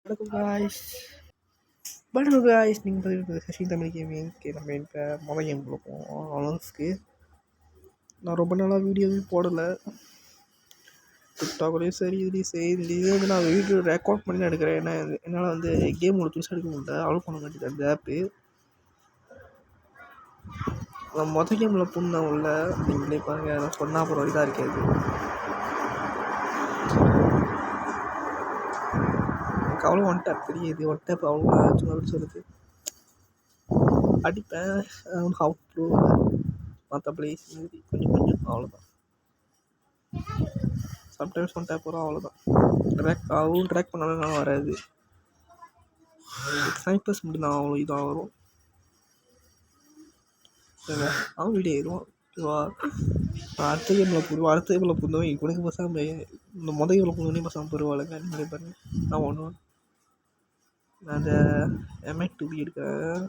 வணக்கம் காய்ஸ். வணக்கம் காய்ஸ். நீங்கள் பார்த்துக்கிட்டு சசி தமிழ் கேமிங். நம்ம இப்போ மொதல் கேம் கொடுப்போம் அனௌன்ஸ்க்கு. நான் ரொம்ப நாளாக வீடியோவே போடலை. டிக்டாக்லேயும் சரி இதுலேயும் சரி இது வந்து நான் வீடியோ ரெக்கார்ட் பண்ணி தான் எடுக்கிறேன். ஏன்னா என்னால் வந்து கேம் ஒரு புதுசாக எடுக்க முடியல. அவ்வளோ பண்ண மாட்டேங்குது அந்த ஆப்பு. நான் மொதல் கேமில் புண்ணேன் உள்ள. நீங்களே பாருங்கள், நான் சொன்னால் அப்புறம் இதாக இருக்காது. எனக்கு அவ்வளோ ஒன் டேப் தெரியுது. ஒன் டேப் அவ்வளோ சும்மா சொல்லுது. அடிப்பேன் ஹவு டு மற்ற பிளேஸ் கொஞ்சம் அவ்வளோதான். சம்டைம்ஸ் ஒன் டேப் வரும், அவ்வளோதான். ட்ராக் பண்ணாலும் வராது. ஸ்னைப்பர்ஸ் மட்டும்தான் அவ்வளோ இதாக வரும். அவன் வீடியோ ஏறுவான். அடுத்த கேமில் போடுவோம். அடுத்த கேமில் போடுவோம். எனக்கு பசங்க இந்த மொதல் கேமில் போடுவோன்னே பசங்க போடுவாளுங்க. நிறைய பாருங்க. நான் ஒன்று நான் அந்த M2B எடுக்கிறேன்.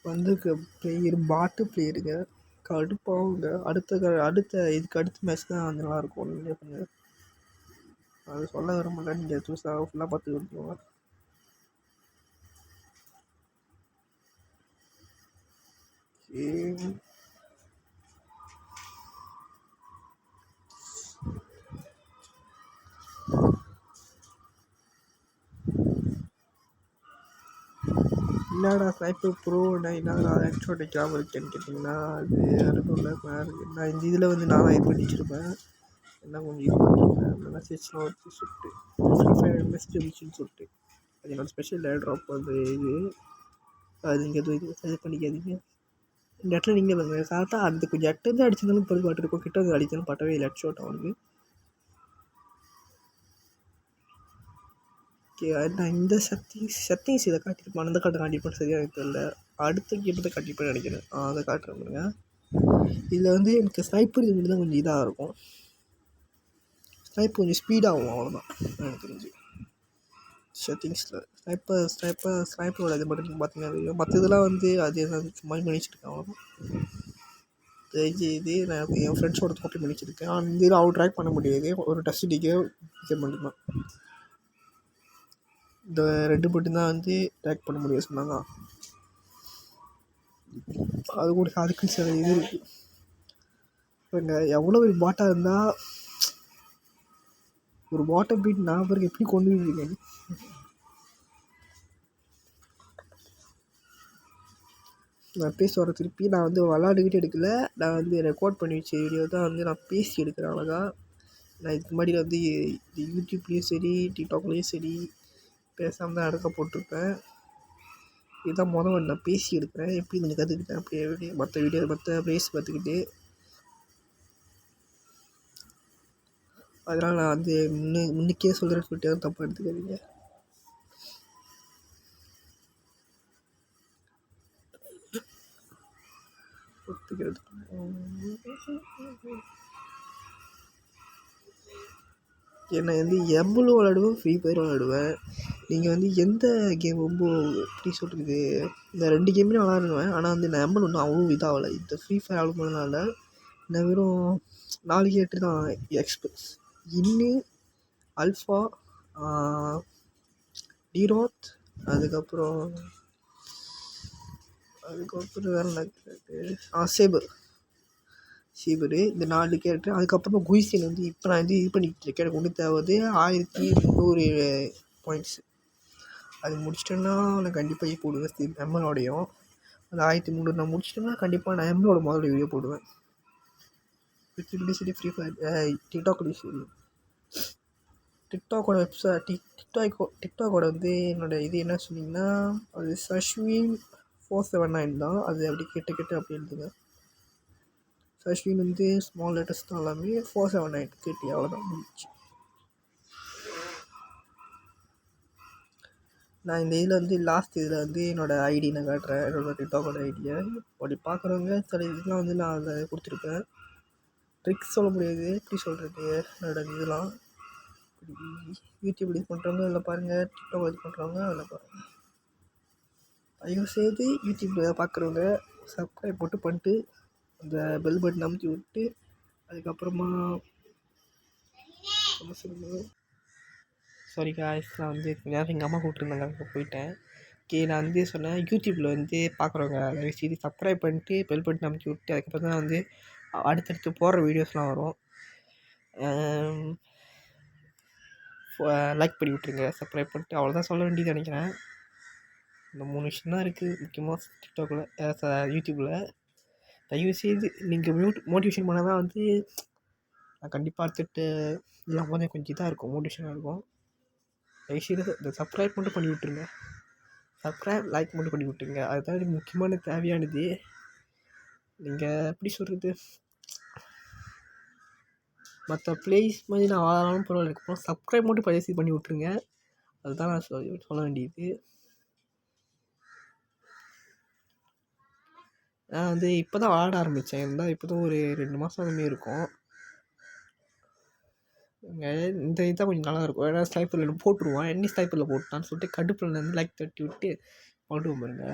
வந்துருக்கு பிளேயர் பாட்டு பிளேயருங்க. கடுப்பாகுங்க. அடுத்த இதுக்கு அடுத்த மேட்ச் தான் வந்து நல்லாயிருக்கும். நீங்கள் பண்ணுங்க, அது சொல்ல விரும்பல. நீங்கள் சூஸாக ஃபுல்லாக பார்த்து விட்டுருவோங்க. என்னடா ஸ்னைப்பர் ப்ரோ என்னடா ஹெட்ஷாட் அடிக்காமல் இருக்கேன்னு கேட்டிங்கன்னா, அது யாரும் இல்லை. நான் இந்த இதில் வந்து நான் இது பண்ணி வச்சுருப்பேன். என்ன கொஞ்சம் இது பண்ணியிருப்பேன். அந்த மெசேஜ்லாம் வச்சு சொல்லிட்டு ஃப்ரீ ஃபயர் மெசேஜ் வந்துச்சுன்னு சொல்லிட்டு அது என்னோடய ஸ்பெஷல் ஏர் ட்ராப். அது அது நீங்கள் எதுவும் இது பண்ணிக்காதீங்க. இந்த இடத்துல நீங்கள் கரெக்டாக அந்த கொஞ்சம் எட்டேருந்து அடிச்சிருந்தாலும் போய் பாட்டுருக்கோம். கிட்ட வந்து அடித்தாலும் பட்டவே இல்லை. ஹெட்ஷாட் அவனுக்கு. நான் இந்த செட்டிங்ஸ் இதை காட்டியிருப்பேன். அந்த காட்டை காட்டியிருப்பேன் சரியாக எனக்கு தெரியல. அடுத்த கேம் தான் காட்டியிருப்பேன் நினைக்கிறேன். அதை காட்டுறேன் பாருங்க. இதில் வந்து எனக்கு ஸ்னைப்பர் இது மட்டும் தான் கொஞ்சம் இதாக இருக்கும். ஸ்னைப்பர் கொஞ்சம் ஸ்பீடாகும், அவ்வளோதான் எனக்கு தெரிஞ்சு. செட்டிங்ஸில் ஸ்னைப்பரோட இது மட்டும் நீங்கள் பார்த்தீங்கன்னா மற்ற இதெல்லாம் வந்து அது எதாவது சும்மா பண்ணி வச்சுருக்கேன், அவ்வளோதான். இது நான் என் ஃப்ரெண்ட்ஸோட காப்பி பண்ணி வச்சுருக்கேன். அந்த இதில் அவ்வளோ ட்ராக் பண்ண முடியாது. ஒரு டஸ்டிக்கே இது மட்டும்தான். இந்த ரெண்டு மட்டும்தான் வந்து ட்ராக் பண்ண முடியாது சொன்னாங்க. அது கூட அதுக்கு சில இது இருக்குது. இப்போ எவ்வளோ ஒரு பாட்டாக இருந்தால் ஒரு பாட்டை பீட் நான் பிறகு எப்படி கொண்டு வந்துருக்கேன். நான் பேசி வர திருப்பி நான் வந்து விளாண்டுக்கிட்டே எடுக்கல. நான் வந்து ரெக்கார்ட் பண்ணி வச்ச வீடியோ தான் வந்து நான் பேசி எடுக்கிறேன். அவ்வளோதான். நான் இதுக்கு முன்னாடி வந்து யூடியூப்லேயும் சரி டிக்டாக்லேயும் சரி பேசாமல் தான் எடுக்க போட்டிருப்பேன். இதுதான் முதல் நான் பேசி எடுக்கிறேன். எப்படி கொஞ்சம் கற்றுக்கிட்டேன். அப்படியே மற்ற பிளேஸ் பார்த்துக்கிட்டு அதனால் நான் வந்து முன்னுக்கே சொல்கிறேன்னு சொல்லிட்டு தப்பாக எடுத்துக்காதீங்க. ஒத்துக்கிறது என்னை வந்து எம்பளும் விளாடுவேன், ஃப்ரீ ஃபயரும் விளாடுவேன். நீங்கள் வந்து எந்த கேம் ரொம்ப எப்படி சொல்கிறது, இந்த ரெண்டு கேமே விளாடுவேன். ஆனால் வந்து நான் எம்பல் ஒன்றும் அவ்வளோ இதாகலை. இந்த ஃப்ரீ ஃபயர் ஆடும்போதுனால நான் வெறும் 4 கேட்டு தான் எக்ஸ்பெக்ட்ஸ். இன்னும் அல்ஃபா, டிரோத், அதுக்கப்புறம் வேறு என்ன கேரக்டரு, சீபரு, இந்த 4 கேரக்டர். அதுக்கப்புறமா குயிசின் வந்து இப்போ நான் வந்து இது பண்ணிக்கிட்டு இருக்கேன். எனக்கு ஒன்று தேவது 1300 பாயிண்ட்ஸு. அது முடிச்சிட்டேன்னா நான் கண்டிப்பாக போடுவேன் எம்மலோடையும். அந்த 1300 நான் முடிச்சிட்டேன்னா கண்டிப்பாக நான் எம்மலோட முதல்ல வீடியோ போடுவேன். யூடியூப்லேயும் சரி ஃப்ரீ ஃபயர் டிக்டாக்லேயும் சரி. டிக்டாக்கோட டிக்டாக்கோட வந்து என்னோடய இது என்ன சொன்னீங்கன்னா அது சஷ்வின் 479 தான். அது அப்படி கேட்டு அப்படி எழுதுங்க. சஷ்வின் வந்து ஸ்மால் லெட்டர்ஸ் தான் எல்லாமே. 479 கேட்டி, அவ்வளோதான் முடிச்சு. நான் இந்த இதில் வந்து லாஸ்ட் இதில் வந்து என்னோடய ஐடி நான் காட்டுறேன். என்னோடய டிக்டாக்கோட ஐடியை அப்படி பார்க்குறவங்க சில இதெல்லாம் வந்து நான் அதில் கொடுத்துருப்பேன். ட்ரிக்ஸ் சொல்ல முடியாது, எப்படி சொல்கிறது, என்னோடய இதெல்லாம் யூடியூப் இது பண்ணுறவங்க அதில் பாருங்கள், டிக்டாக் இது பண்ணுறவங்க அதில் பாருங்கள். தயவு செய்து யூடியூப்பில் பார்க்குறவங்க சப்ஸ்கிரைப் பண்ணிட்டு அந்த பெல் பட்டன் அமுத்தி விட்டு அதுக்கப்புறமா என்ன சொல்லுங்கள், சாரி காய்ஸ், நான் வந்து நேரம் எங்கள் அம்மா கூப்பிட்ருந்தாங்க, அங்கே போயிட்டேன். ஓகே, நான் வந்து சொன்னேன் யூடியூப்பில் வந்து பார்க்குறவங்க தயவுசெய்து சப்ஸ்கிரைப் பண்ணிட்டு பெல் பட்டன் அமைக்கி விட்டு அதுக்கப்புறம் தான் வந்து அடுத்தடுத்து போடுற வீடியோஸ்லாம் வரும். லைக் பண்ணி விட்ருங்க, சப்ஸ்கிரைப் பண்ணிட்டு, அவ்வளோதான் சொல்ல வேண்டியது நினைக்கிறேன். இந்த 3 விஷயம் தான் இருக்குது முக்கியமாக டிக்டாக்கில் யூடியூப்பில். தயவுசெய்து நீங்கள் மோட்டிவேஷன் பண்ணால் தான் வந்து நான் கண்டிப்பாக அடுத்துட்டு எல்லாம் போதே கொஞ்சம் இதாக இருக்கும், மோட்டிவேஷனாக இருக்கும். தயவுசெய்து இந்த சப்ஸ்கிரைப் மட்டும் பண்ணி விட்ருங்க, சப்ஸ்கிரைப் லைக் மட்டும் பண்ணி விட்ருங்க. அதுதான் எனக்கு முக்கியமான தேவையானது. நீங்கள் எப்படி சொல்கிறது, மற்ற ப்ளேஸ் மாதிரி நான் வாழாலும் பரவாயில்ல, எனக்கு சப்ஸ்கிரைப் மட்டும் தயவுசெய்து பண்ணி விட்ருங்க. அதுதான் நான் சொல்ல வேண்டியது. நான் வந்து இப்போ தான் ஆட ஆரம்பித்தேன், இருந்தால் இப்போ தான் ஒரு 2 மாதம் அதுமாரி இருக்கும். இந்த இதுதான் கொஞ்சம் நல்லாயிருக்கும். ஏன்னா ஸ்னைப்பரில் போட்டுருவான், என்ன ஸ்னைப்பரில் போட்டான்னு சொல்லிட்டு கடுப்பில் வந்து லைக் தட்டி விட்டு போட்டு பாருங்க.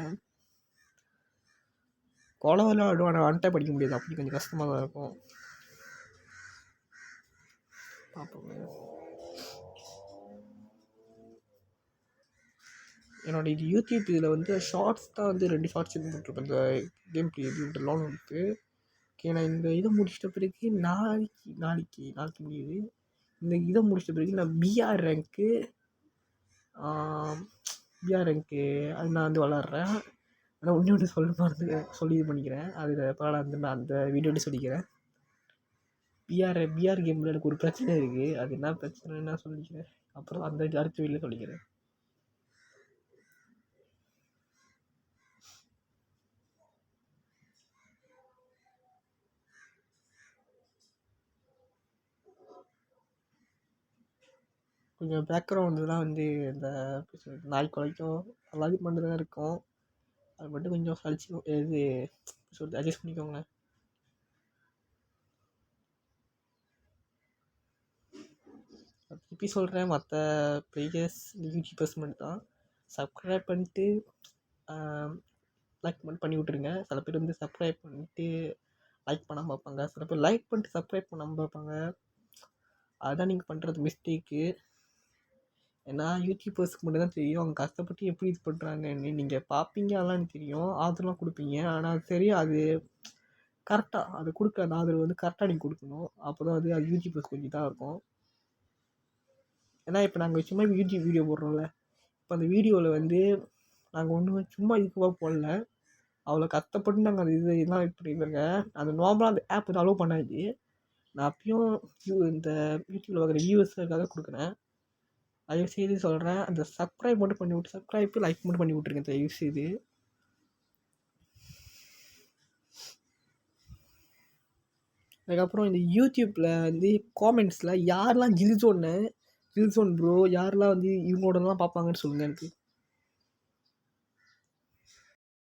கொலவெல்லாம் ஆடுவோம், ஆனால் ஒன் டைம் படிக்க முடியாது, அப்படி கொஞ்சம் கஷ்டமாக தான் இருக்கும். பார்ப்போங்க. என்னோடய இது யூடியூப் இதில் வந்து ஷார்ட்ஸ் தான் வந்து 2 ஷார்ட்ஸ் இது போட்டிருப்பேன், இந்த கேம் பிளே இது லோன் வந்து. ஓகே, நான் இந்த இதை முடிச்சிட்ட பிறகு நாளைக்கு முடியுது. இந்த இதை முடிச்சிட்ட பிறகு நான் பிஆர் ரேங்க்கு அது நான் வந்து விளாட்றேன். ஆனால் இன்னொன்று சொல்லி இது பண்ணிக்கிறேன், அதில் பரவாயில்ல, வந்து நான் அந்த வீடியோவில் சொல்லிக்கிறேன். பிஆர் கேமில் எனக்கு ஒரு பிரச்சனை இருக்குது, அது என்ன பிரச்சனைன்னு நான் சொல்லிக்கிறேன், அப்புறம் அந்த அடுத்த வீடியோவில் சொல்லிக்கிறேன். கொஞ்சம் பேக்ரவுண்ட்லாம் வந்து இந்த நாய் குலைக்கும் எல்லாத்தையும் பண்ணிட்டு தான் இருக்கும், அது மட்டும் கொஞ்சம் இது அட்ஜஸ்ட் பண்ணிக்கோங்க. திருப்பி சொல்கிறேன், மற்ற பிளேயர்ஸ் யூடியூபர்ஸ் மட்டும் தான் சப்ஸ்கிரைப் பண்ணிட்டு லைக் மட்டும் பண்ணி விட்ருங்க. சில பேர் வந்து சப்ஸ்கிரைப் பண்ணிட்டு லைக் பண்ணாமல் பார்ப்பாங்க, சில பேர் லைக் பண்ணிட்டு சப்ஸ்கிரைப் பண்ணாமல் பார்ப்பாங்க. அதுதான் நீங்கள் பண்ணுறது மிஸ்டேக்கு. ஏன்னா யூடியூபர்ஸ்க்கு மட்டும் தான் தெரியும் அவங்க கஷ்டப்பட்டு எப்படி இது பண்ணுறாங்கன்னு. நீங்கள் பார்ப்பீங்க, அதெல்லாம் எனக்கு தெரியும், ஆதரவுலாம் கொடுப்பீங்க, ஆனால் அது தெரியாது கரெக்டாக அது கொடுக்க அந்த ஆதரவு வந்து கரெக்டாக நீங்கள் கொடுக்கணும். அப்போ தான் வந்து அது யூடியூபர்ஸ் கொஞ்சம் இதாக இருக்கும். ஏன்னா இப்போ நாங்கள் சும்மா யூடியூப் வீடியோ போடுறோம்ல, இப்போ அந்த வீடியோவில் வந்து நாங்கள் ஒன்றும் சும்மா இதுக்குவாக போடல, அவ்வளோ கஷ்டப்பட்டு நாங்கள் அந்த இதெல்லாம் இது பண்ணியிருக்கோங்க. அது நார்மலாக அந்த ஆப் வந்து அலோவ் பண்ணாது. நான் அப்பயும் இந்த யூடியூப்பில் பார்க்குற வியூவர்ஸுக்காக கொடுக்குறேன். தயவுசெய்து சொல்கிறேன், அந்த சப்ஸ்கிரைப் மட்டும் பண்ணி விட்டு சப்ஸ்கிரைப்பு லைக் மட்டும் பண்ணி விட்ருங்க தயவுசெய்து. அதுக்கப்புறம் இந்த யூடியூப்பில் வந்து காமெண்ட்ஸில் யாரெல்லாம் ஜில்சோன் ப்ரோ யாரெல்லாம் வந்து இவங்களோடலாம் பார்ப்பாங்கன்னு சொல்லுங்கள் எனக்கு.